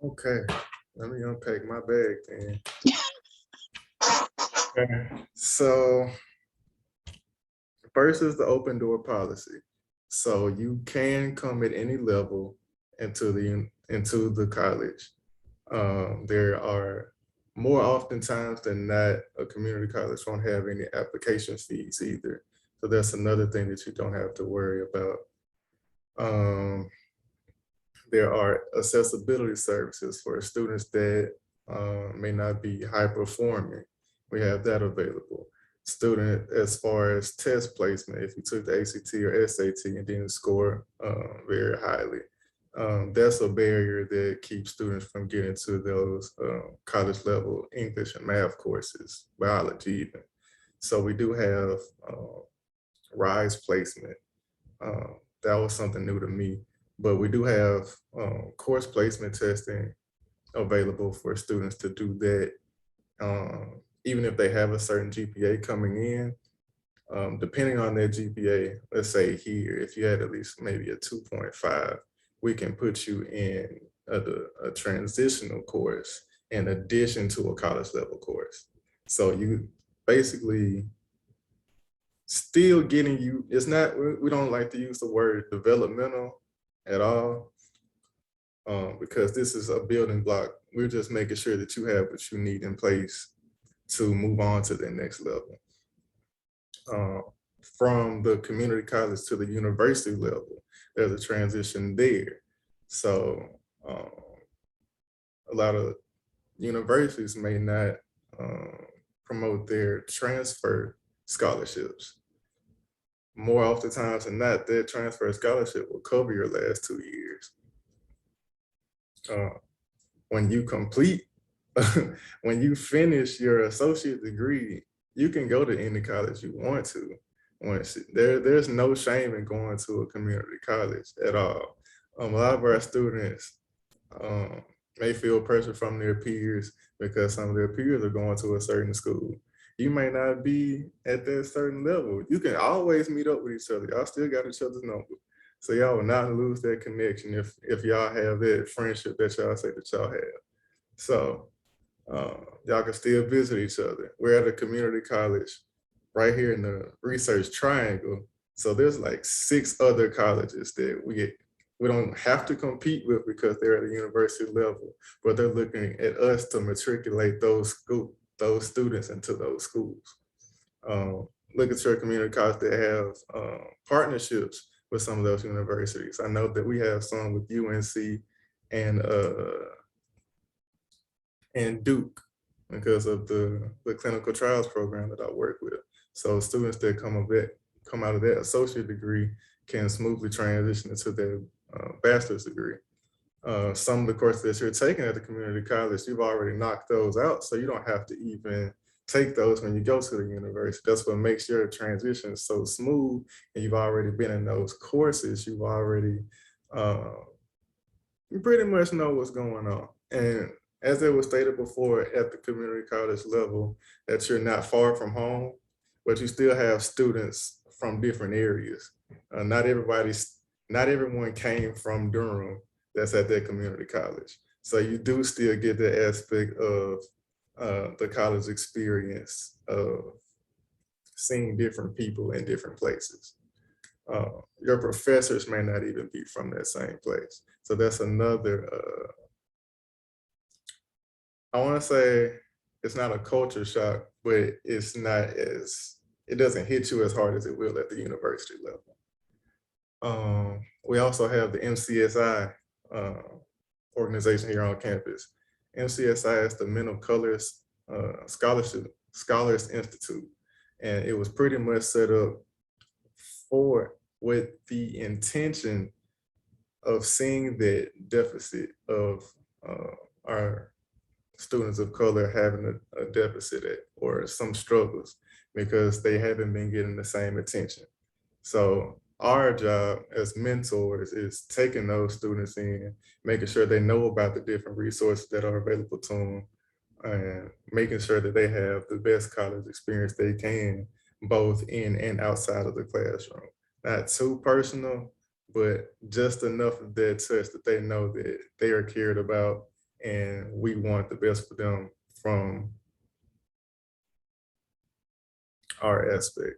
Okay, let me unpack my bag then. Okay. So first is the open door policy. So you can come at any level into the college. There are, more oftentimes than not, a community college won't have any application fees either. So that's another thing that you don't have to worry about. There are accessibility services for students that may not be high performing. We have that available. Student, as far as test placement, if you took the ACT or SAT and didn't score very highly, that's a barrier that keeps students from getting to those college level English and math courses, biology even. So we do have RISE placement. That was something new to me, but we do have course placement testing available for students to do that. Even if they have a certain GPA coming in, depending on their GPA, let's say here, if you had at least maybe a 2.5, we can put you in a transitional course in addition to a college level course. So you basically still getting you, it's not, we don't like to use the word developmental at all, because this is a building block. We're just making sure that you have what you need in place to move on to the next level. From the community college to the university level, there's a transition there. So a lot of universities may not promote their transfer scholarships. More oftentimes than not, their transfer scholarship will cover your last 2 years. When you complete, when you finish your associate degree, you can go to any college you want to. There's no shame in going to a community college at all. A lot of our students may feel pressure from their peers because some of their peers are going to a certain school. You may not be at that certain level. You can always meet up with each other. Y'all still got each other's number. So y'all will not lose that connection if y'all have that friendship that y'all say that y'all have. So y'all can still visit each other. We're at a community college right here in the Research Triangle. So there's like 6 other colleges that we don't have to compete with because they're at a university level, but they're looking at us to matriculate those students into those schools. Look at your community college that have partnerships with some of those universities. I know that we have some with UNC and Duke because of the clinical trials program that I work with. So students that come out of that associate degree can smoothly transition into their bachelor's degree. Some of the courses that you're taking at the community college, you've already knocked those out, so you don't have to even take those when you go to the university. That's what makes your transition so smooth, and you've already been in those courses. You've already, you pretty much know what's going on. And as it was stated before, at the community college level, that you're not far from home, but you still have students from different areas. Not everyone came from Durham that's at that community college. So you do still get the aspect of the college experience of seeing different people in different places. Your professors may not even be from that same place. So that's another, I want to say it's not a culture shock, but it's not as, it doesn't hit you as hard as it will at the university level. We also have the MCSI organization here on campus. MCSI is the Mental Colors Scholars Institute. And it was pretty much set up with the intention of seeing the deficit of our students of color having a deficit or some struggles because they haven't been getting the same attention. So our job as mentors is taking those students in, making sure they know about the different resources that are available to them, and making sure that they have the best college experience they can, both in and outside of the classroom. Not too personal, but just enough of that touch that they know that they are cared about and we want the best for them from our aspect.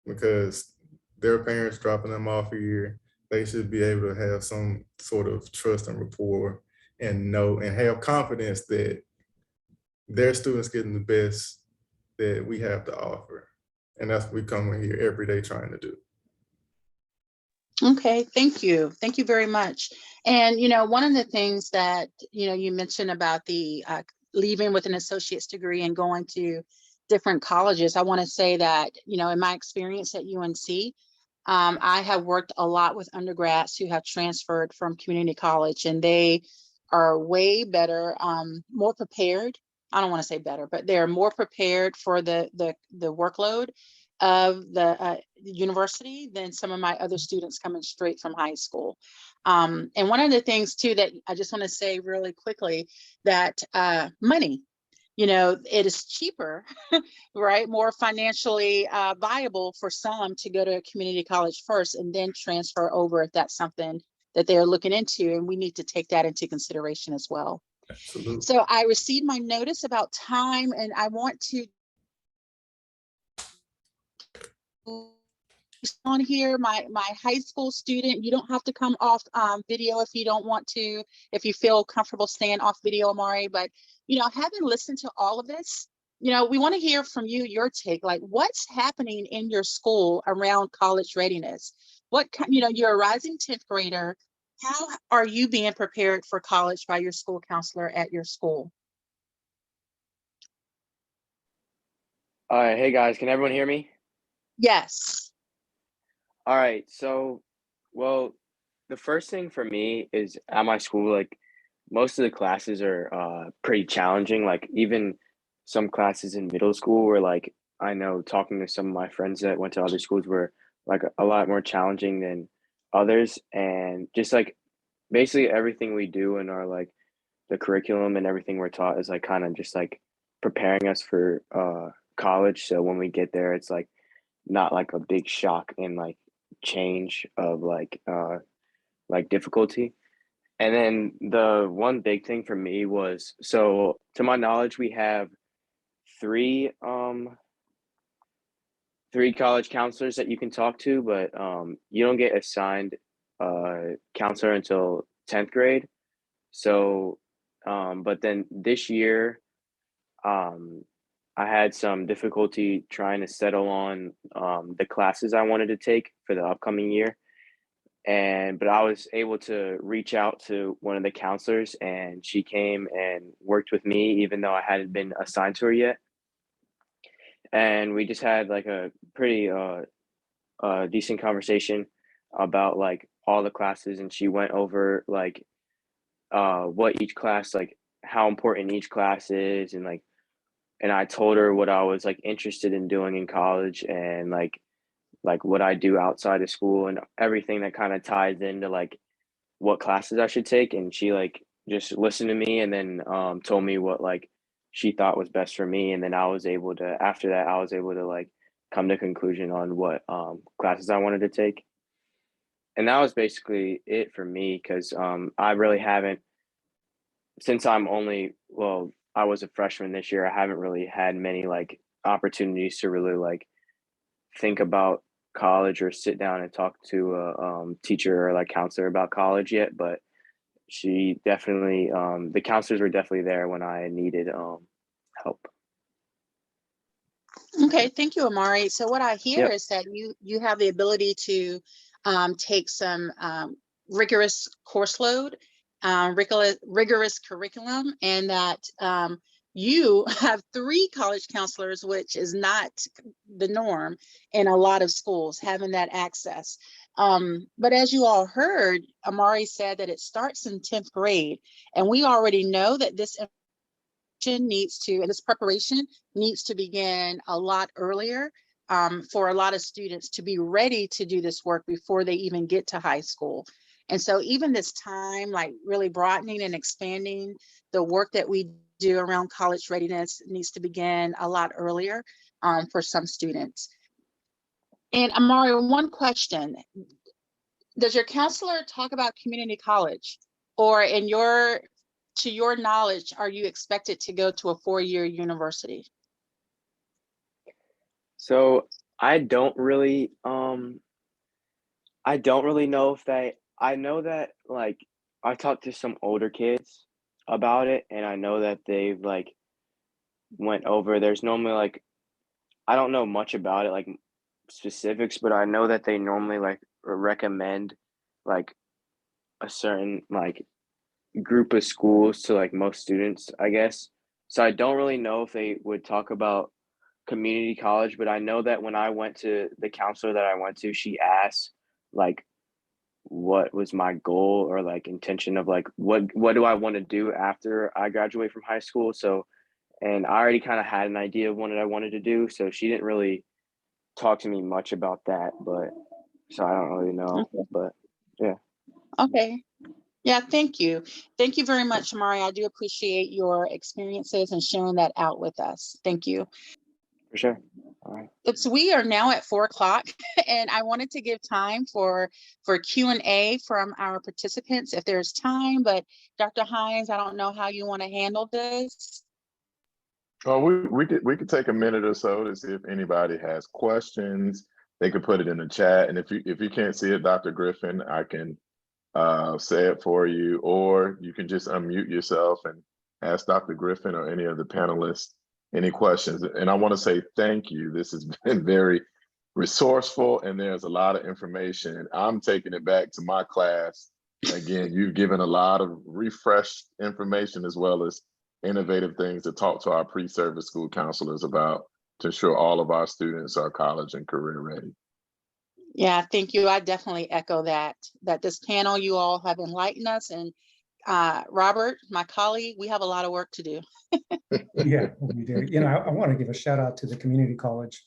Because their parents dropping them off here, they should be able to have some sort of trust and rapport and know and have confidence that their students getting the best that we have to offer. And that's what we come in here every day trying to do. Okay, thank you. Thank you very much. And, one of the things that, you mentioned about the leaving with an associate's degree and going to different colleges, I want to say that, in my experience at UNC, I have worked a lot with undergrads who have transferred from community college, and they are way better, more prepared. I don't want to say better, but they're more prepared for the workload of the university than some of my other students coming straight from high school. And one of the things too that I just want to say really quickly, that money, it is cheaper, right? More financially viable for some to go to a community college first and then transfer over if that's something that they're looking into. And we need to take that into consideration as well. Absolutely. So I received my notice about time, and I want to on here, my high school student, you don't have to come off video if you don't want to, if you feel comfortable staying off video, Amari. But, having listened to all of this, we want to hear from you, your take, like what's happening in your school around college readiness? You're a rising 10th grader. How are you being prepared for college by your school counselor at your school? All right, hey guys, can everyone hear me? Yes. All right, so, well, the first thing for me is at my school, like most of the classes are pretty challenging. Like even some classes in middle school were like, I know talking to some of my friends that went to other schools were like a lot more challenging than others. And just like basically everything we do in our like the curriculum and everything we're taught is like kind of just like preparing us for college. So when we get there, it's like not like a big shock and like change of like difficulty. And then the one big thing for me was, so to my knowledge, we have three college counselors that you can talk to, but you don't get assigned a counselor until 10th grade. So but then this year I had some difficulty trying to settle on the classes I wanted to take for the upcoming year. But I was able to reach out to one of the counselors, and she came and worked with me even though I hadn't been assigned to her yet. And we just had like a pretty decent conversation about like all the classes, and she went over like what each class, like how important each class is, and like, and I told her what I was like interested in doing in college, and like what I do outside of school and everything that kind of ties into like what classes I should take. And she like just listened to me and then told me what like she thought was best for me. And then I was able to, after that, I was able to like come to a conclusion on what classes I wanted to take. And that was basically it for me because I really haven't, since I'm only, well, I was a freshman this year, I haven't really had many like opportunities to really like think about college or sit down and talk to a teacher or like counselor about college yet. But she definitely, the counselors were definitely there when I needed help. Okay, thank you, Amari. So what I hear Yep. is that you have the ability to take some rigorous course load, rigorous curriculum, and that you have 3 college counselors, which is not the norm in a lot of schools, having that access. But as you all heard, Amari said that it starts in 10th grade, and we already know that this needs to, and this preparation needs to begin a lot earlier for a lot of students to be ready to do this work before they even get to high school. And so even this time, like really broadening and expanding the work that we do around college readiness needs to begin a lot earlier for some students. And Amari, one question: does your counselor talk about community college, or to your knowledge, are you expected to go to a 4-year university? So I don't really know if I know that like I talked to some older kids about it and I know that they've like went over, there's normally like, I don't know much about it, like specifics, but I know that they normally like recommend like a certain like group of schools to like most students, I guess. So I don't really know if they would talk about community college, but I know that when I went to the counselor that I went to, she asked like what was my goal or like intention of like what do I want to do after I graduate from high school. So and I already kind of had an idea of what I wanted to do. So she didn't really talk to me much about that, but so I don't really know. Okay. But yeah. Okay. Yeah, thank you. Thank you very much, Amari. I do appreciate your experiences and sharing that out with us. Thank you. For sure. All right. We are now at 4 o'clock, and I wanted to give time for Q&A from our participants if there's time, but Dr. Hines, I don't know how you want to handle this. Oh, we could take a minute or so to see if anybody has questions. They could put it in the chat, and if you can't see it, Dr. Griffin, I can say it for you, or you can just unmute yourself and ask Dr. Griffin or any of the panelists any questions. And I want to say thank you. This has been very resourceful, and there's a lot of information. I'm taking it back to my class. Again, you've given a lot of refreshed information as well as innovative things to talk to our pre-service school counselors about to ensure all of our students are college and career ready. Yeah, thank you. I definitely echo that this panel, you all have enlightened us, and Robert, my colleague, we have a lot of work to do. Yeah, we do. I want to give a shout out to the community college.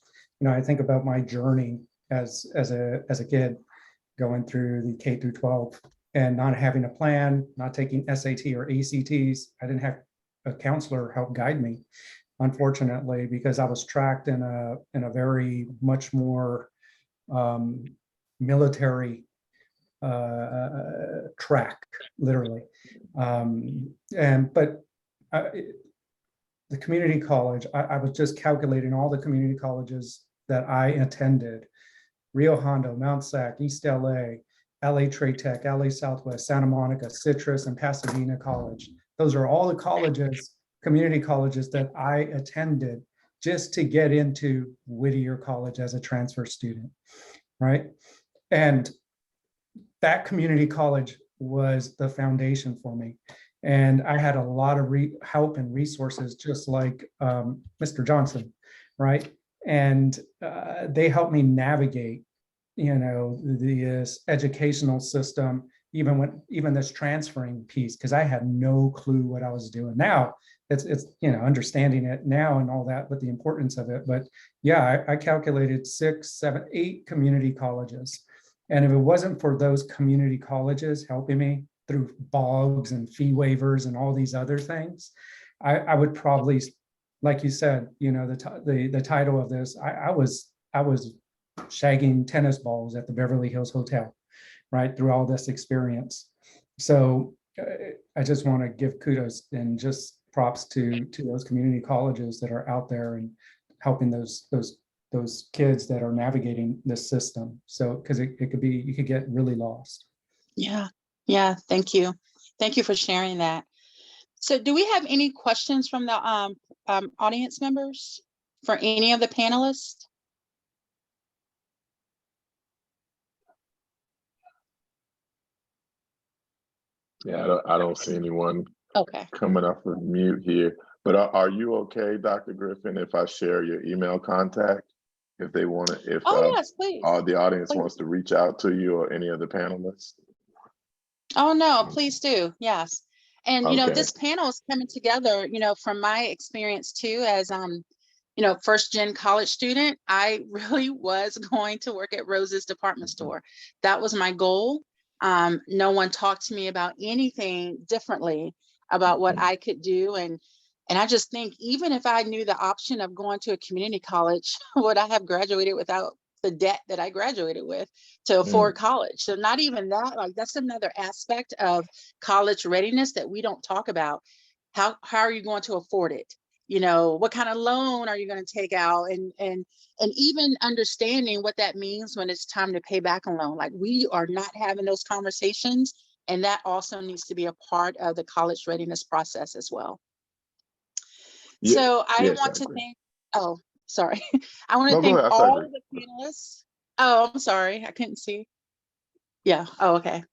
I think about my journey as a kid going through the K through 12 and not having a plan, not taking SAT or ACTs. I didn't have a counselor help guide me, unfortunately, because I was tracked in a very much more military track, literally. But the community college, I was just calculating all the community colleges that I attended: Rio Hondo, Mount Sac, East LA, LA Trade Tech, LA Southwest, Santa Monica, Citrus, and Pasadena College. Those are all the colleges, community colleges, that I attended just to get into Whittier College as a transfer student, right? And that community college was the foundation for me. And I had a lot of help and resources, just like Mr. Johnson, right? And they helped me navigate, this educational system, even this transferring piece, because I had no clue what I was doing. Now it's understanding it now and all that, but the importance of it. But yeah, I calculated 6, 7, 8 community colleges. And if it wasn't for those community colleges helping me, through bogs and fee waivers and all these other things. I would probably, like you said, you know, the title of this, I was shagging tennis balls at the Beverly Hills Hotel, right, through all this experience. So I just want to give kudos and just props to those community colleges that are out there and helping those kids that are navigating this system. So because it could be, you could get really lost. Yeah, yeah, thank you. Thank you for sharing that. So do we have any questions from the audience members for any of the panelists? Yeah, I don't see anyone Okay. coming up with mute here. But are you okay, Dr. Griffin, if I share your email contact? If they want to, if Oh, yes, please. the audience Please. wants to reach out to you or any of the panelists? Oh, no, please do. Yes. And, you know, Okay. this panel is coming together, you know, from my experience too, as, you know, first gen college student, I really was going to work at Rose's department store. That was my goal. No one talked to me about anything differently about what I could do. And I just think even if I knew the option of going to a community college, would I have graduated without the debt that I graduated with to afford college? So not even that, like that's another aspect of college readiness that we don't talk about. How are you going to afford it? You know, what kind of loan are you going to take out? And even understanding what that means when it's time to pay back a loan. Like we are not having those conversations. And that also needs to be a part of the college readiness process as well. Yeah, So I yes, want I to agree. thank, oh, sorry. I want to No, go thank ahead. I all agree. of the panelists. Oh, I'm sorry. I couldn't see. Yeah. Oh, okay.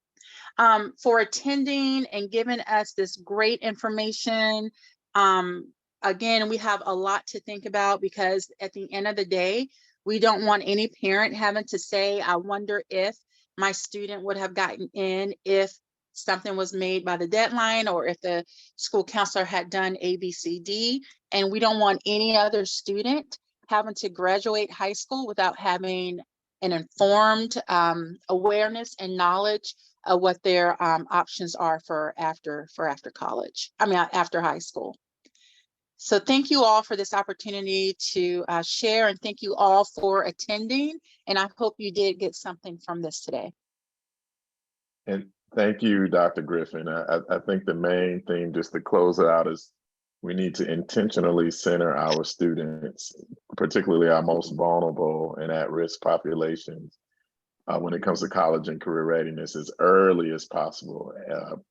For attending and giving us this great information. Again, we have a lot to think about because at the end of the day, we don't want any parent having to say, I wonder if my student would have gotten in if something was made by the deadline or if the school counselor had done A, B, C, D. And we don't want any other student having to graduate high school without having an informed awareness and knowledge of what their options are for after college. I mean, after high school. So thank you all for this opportunity to share, and thank you all for attending. And I hope you did get something from this today. And thank you, Dr. Griffin. I think the main thing, just to close it out, is we need to intentionally center our students, particularly our most vulnerable and at-risk populations, when it comes to college and career readiness as early as possible,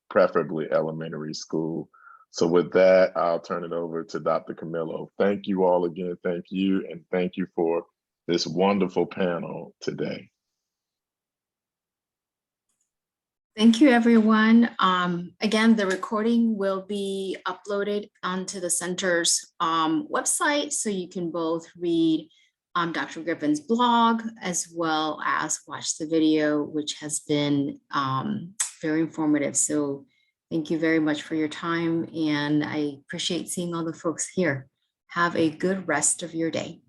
preferably elementary school. So with that, I'll turn it over to Dr. Camillo. Thank you all again. Thank you. And thank you for this wonderful panel today. Thank you, everyone. Again, the recording will be uploaded onto the center's website, so you can both read Dr. Griffin's blog as well as watch the video, which has been very informative. So thank you very much for your time, and I appreciate seeing all the folks here. Have a good rest of your day.